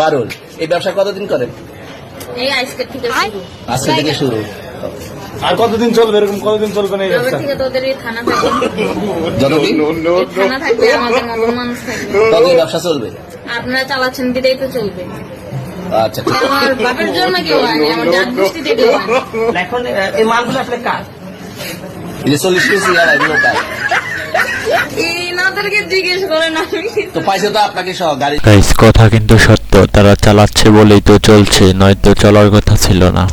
পারুল, এই ব্যবসা কতদিন করেন? এই আজকে থেকে শুরু। আজকে থেকে শুরু। আর কতদিন চলবে? এরকম কতদিন চলবে না এই তবে ব্যবসা? থেকে তোদের এই থানা থাকবে, যতদিন এই থানা থাকবে, আমাদের মতন মানুষ থাকবে। ততদিন ব্যবসা চলবে। আপনারা চালাচ্ছেন বিদায় তো চলবে। আচ্ছা ঠিক আছে। আমার বাপের জন্য কেউ হয়নি, আমার জাত গোষ্ঠীতে কেউ হয়নি। এখন এই মালগুলো আসলে কার? এই যে 40 কেজি আর এগুলো কার? এনাদেরকে জিজ্ঞেস করেন, আমি তো পাইছে তো আপনাকে সহ গাড়ি। গাইস কথা কিন্তু সত্য, তারা চালাচ্ছে বলেই তো চলছে, নয়তো চলার কথা ছিল না।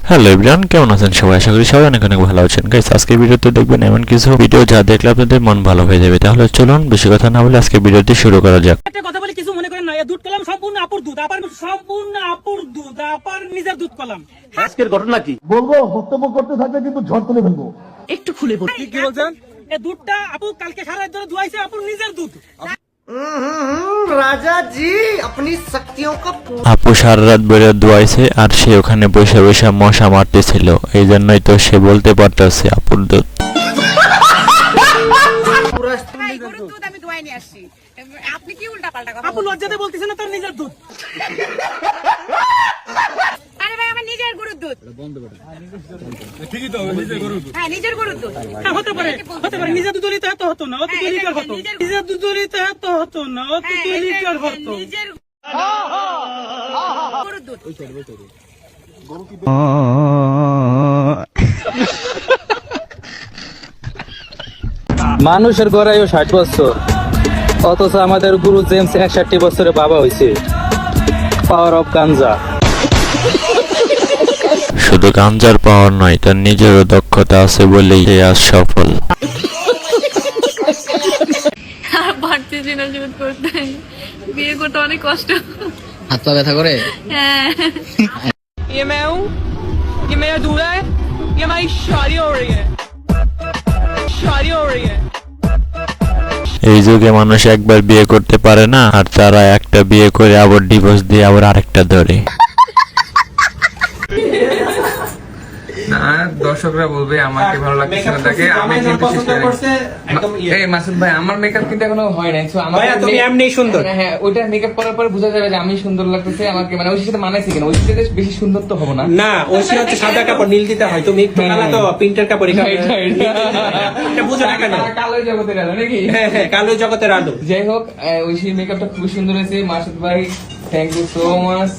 হ্যালো এভরিওয়ান, কেমন আছেন সবাই? আশা করি সবাই অনেক অনেক ভালো আছেন। গাইস আজকে ভিডিওতে দেখবেন এমন কিছু ভিডিও যা দেখলে আপনাদের মন ভালো হয়ে যাবে। তাহলে চলুন বেশি কথা না বলে আজকে ভিডিওটি শুরু করা যাক। একটা কথা বলি, কিছু মনে করেন না। দুধ কলাম সম্পূর্ণ আপুর দুধ, আপার সম্পূর্ণ আপুর দুধ, আপার নিজের দুধ কলাম। আজকের ঘটনা কি বলবো? বক্তব্য করতে থাকলে কিন্তু ঝড় তুলে ফেলবো। একটু খুলে বল। কি বলছেন? এই দুধটা আপু কালকে সারা রাত ধরে ধুয়াইছে, আপুর নিজের দুধ। রাজা জি अपनी शक्तियों का আপু সারা রাত বেড়ে দোয়াইছে আর সে ওখানে বসে বসে মশা মারতেছিল, এই জন্যই তো সে বলতে পারতেছে আপুর দুধ। গরুর দুধ আমি দোয়াই নিয়ে আসছি। আপনি কি উল্টা পাল্টা কথা আপু লজ্জাতে বলতেছে না তার নিজের দুধ। আরে ভাই, আমার নিজের গরুর দুধ। হ্যাঁ, নিজের গরুর দুধ। হ্যাঁ, হতে পারে নিজের দুধ হলে তো এত হতো না, অত হ্যাঁ, 2 লিটার এটা হতো। নিজের- নিজের দুধ হলে তো এত হতো না, অত হ্যাঁ, 2 এটা লিটার হতো। নিজের গরুর দুধ। মানুষের গড়াইও 60 বছর, অথচ আমাদের গুরু জেমস 61 বছরে বাবা হয়েছে। পাওয়ার অফ গাঞ্জা। শুধু গাঞ্জার পাওয়ার নয়, তার নিজেরও দক্ষতা আছে বলেই সে আজ সফল। আর পারতেছি না জোর করতে, বিয়ে করতে অনেক কষ্ট। হাত পা ব্যথা করে। হ্যাঁ, ये मैं हूँ, ये मेरा दूल्हा है, ये हमारी शादी हो रही है, शादी हो रही है। এই যুগে মানুষ একবার বিয়ে করতে পারে না, আর তারা একটা বিয়ে করে আবার ডিভোর্স দিয়ে আবার আরেকটা ধরে। না, দর্শকরা বলবে আমাকে ভালো লাগছে না, দেখে আমি কিন্তু এই মাসুদ ভাই আমার মেকআপ কিন্তু এখনো হয় নাই। সো আমার তুমি এমনিই সুন্দর। হ্যাঁ, ওইটা মেকআপ করার পরে বোঝা যাবে যে আমি সুন্দর লাগতেছে আমাকে, মানে ওই সাথে মানাইছি কিনা। ওই সাথে বেশি সুন্দর তো হবো না। না, ওইসি হচ্ছে সাদা কাপড়, নীল দিতে হয়। তুমি একটু কালা তো প্রিন্টের কাপড়। এটা বুঝো না কেন? কালো জগতে গেল নাকি? হ্যাঁ হ্যাঁ, কালো জগতের আলো। যাই হোক, ঐশীর মেকআপটা খুবই সুন্দর হয়েছে। মাসুদ ভাই থ্যাংক ইউ সো মাচ।